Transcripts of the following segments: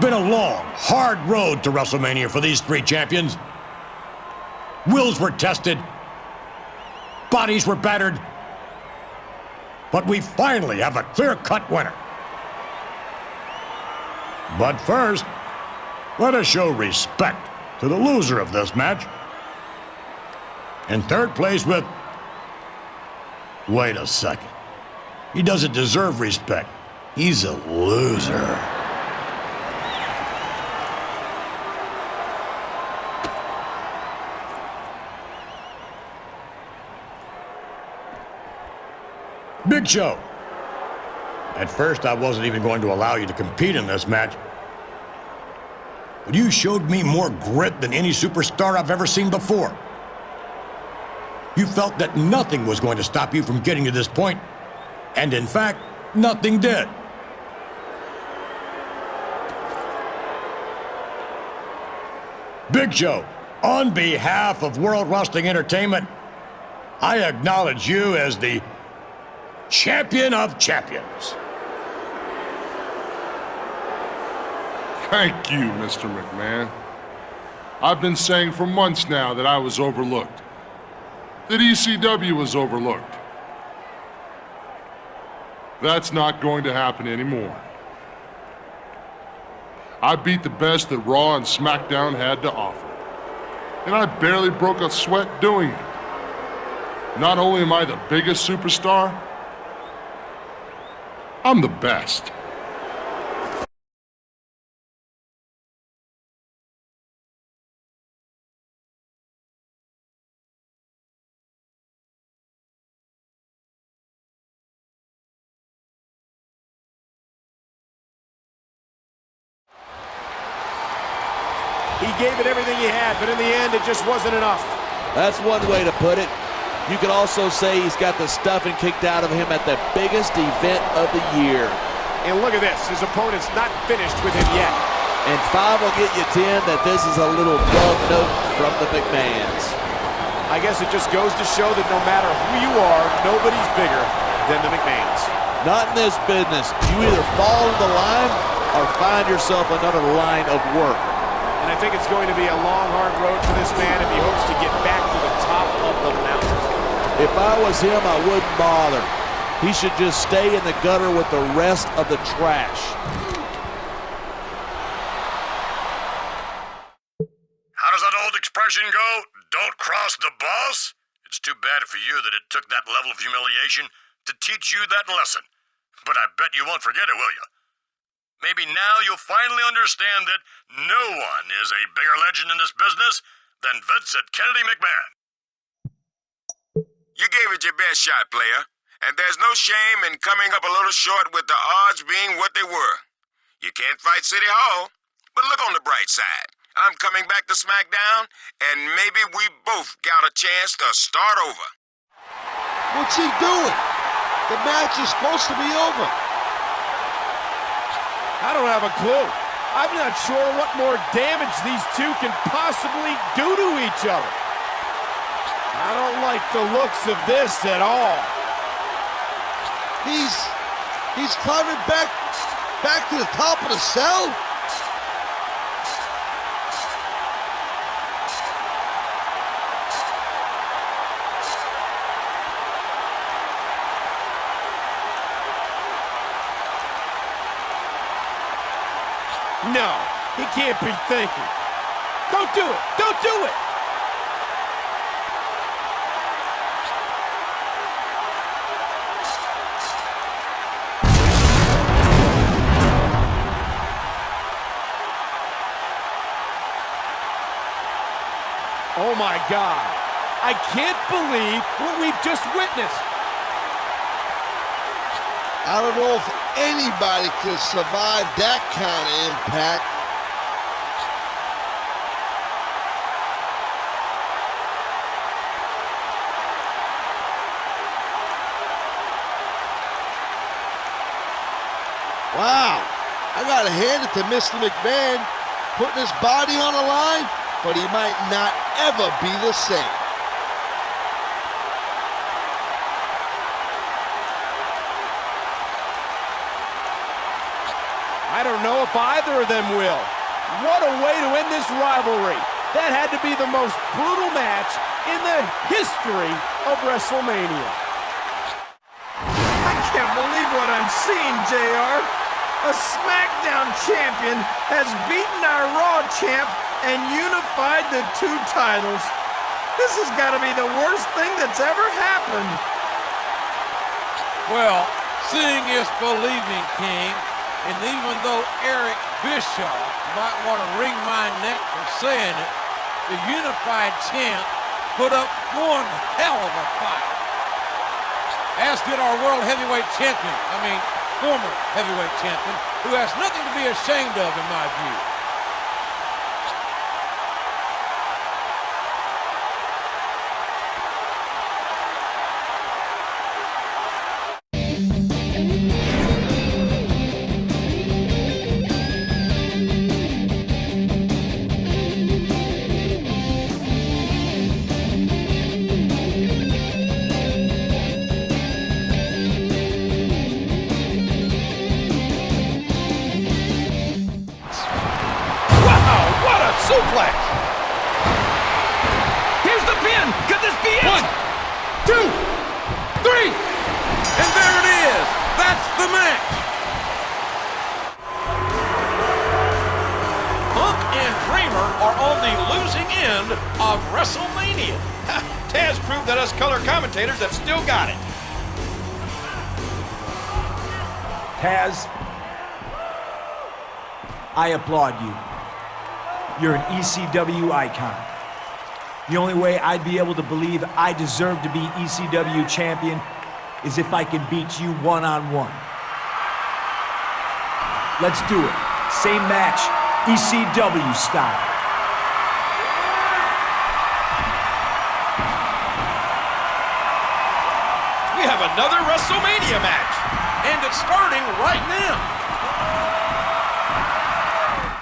been a long, hard road to WrestleMania for these three champions. Wills were tested. Bodies were battered. But we finally have a clear-cut winner. But first, let us show respect to the loser of this match. In third place with... Wait a second. He doesn't deserve respect. He's a loser. Big Show. At first, I wasn't even going to allow you to compete in this match. But you showed me more grit than any superstar I've ever seen before. You felt that nothing was going to stop you from getting to this point, and in fact, nothing did. Big Show, on behalf of World Wrestling Entertainment, I acknowledge you as the Champion of Champions. Thank you, Mr. McMahon. I've been saying for months now that I was overlooked. That ECW was overlooked. That's not going to happen anymore. I beat the best that Raw and SmackDown had to offer. And I barely broke a sweat doing it. Not only am I the biggest superstar, I'm the best. He gave it everything he had, but in the end, it just wasn't enough. That's one way to put it. You could also say he's got the stuffing kicked out of him at the biggest event of the year. And look at this, his opponent's not finished with him yet. And 5 will get you 10 that this is a little dog note from the McMahons. I guess it just goes to show that no matter who you are, nobody's bigger than the McMahons. Not in this business. You either fall in the line or find yourself another line of work. And I think it's going to be a long, hard road for this man if he hopes to get back to the top of the mountain. If I was him, I wouldn't bother. He should just stay in the gutter with the rest of the trash. How does that old expression go? Don't cross the boss? It's too bad for you that it took that level of humiliation to teach you that lesson. But I bet you won't forget it, will you? Maybe now you'll finally understand that no one is a bigger legend in this business than Vincent Kennedy McMahon. You gave it your best shot, player, and there's no shame in coming up a little short with the odds being what they were. You can't fight City Hall, but look on the bright side. I'm coming back to SmackDown, and maybe we both got a chance to start over. What's he doing? The match is supposed to be over. I don't have a clue. I'm not sure what more damage these two can possibly do to each other. I don't like the looks of this at all. He's climbing back to the top of the cell? No, he can't be thinking. Don't do it! Don't do it! Oh my God. I can't believe what we've just witnessed. I don't know if anybody could survive that kind of impact. Wow, I gotta hand it to Mr. McMahon, putting his body on the line, but he might not ever be the same. I I don't know if either of them will. What a way to end this rivalry. That had to be the most brutal match in the history of WrestleMania. I can't believe what I'm seeing, JR. A SmackDown champion has beaten our Raw champ and unified the two titles. This has got to be the worst thing that's ever happened. Well, seeing is believing, King. And even though Eric Bischoff might want to wring my neck for saying it, the unified champ put up one hell of a fight. As did our world heavyweight champion, former heavyweight champion, who has nothing to be ashamed of in my view. Suplex! Here's the pin! Could this be it? 1, 2, 3! And there it is! That's the match! Punk and Dreamer are on the losing end of WrestleMania. Taz proved that us color commentators have still got it. Taz, I applaud you. You're an ECW icon. The only way I'd be able to believe I deserve to be ECW champion is if I can beat you one-on-one. Let's do it. Same match, ECW style. We have another WrestleMania match. And it's starting right now.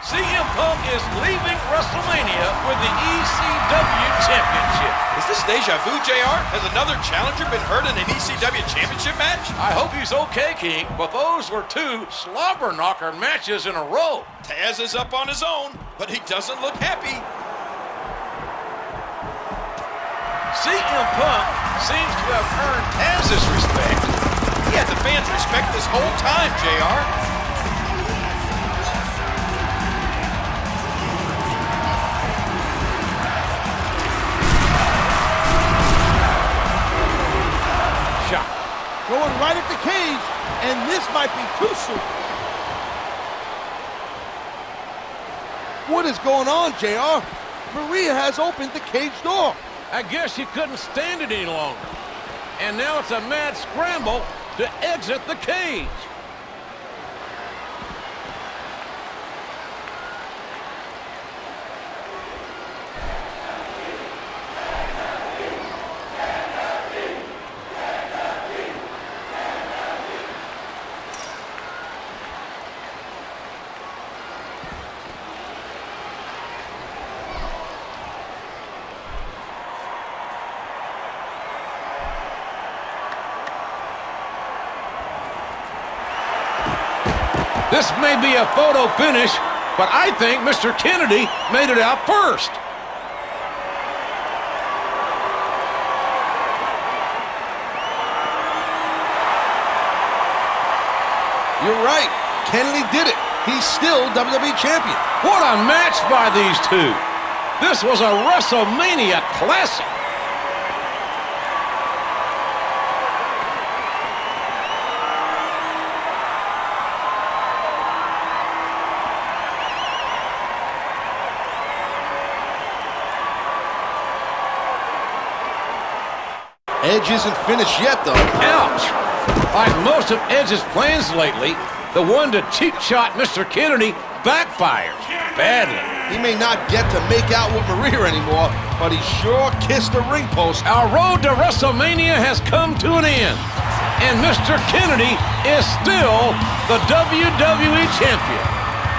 CM Punk is leaving WrestleMania with the ECW Championship. Is this deja vu, JR? Has another challenger been hurt in an ECW Championship match? I hope he's okay, King, but those were 2 slobber knocker matches in a row. Taz is up on his own, but he doesn't look happy. CM Punk seems to have earned Taz's respect. He had the fans' respect this whole time, JR. Going right at the cage, and this might be too soon. What is going on, JR? Maria has opened the cage door. I guess she couldn't stand it any longer. And now it's a mad scramble to exit the cage. This may be a photo finish, but I think Mr. Kennedy made it out first. You're right. Kennedy did it. He's still WWE Champion. What a match by these 2. This was a WrestleMania classic. Edge isn't finished yet, though. Ouch! Like most of Edge's plans lately, the one to cheap shot Mr. Kennedy backfired badly. He may not get to make out with Maria anymore, but he sure kissed the ring post. Our road to WrestleMania has come to an end, and Mr. Kennedy is still the WWE Champion.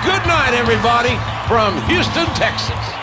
Good night, everybody, from Houston, Texas.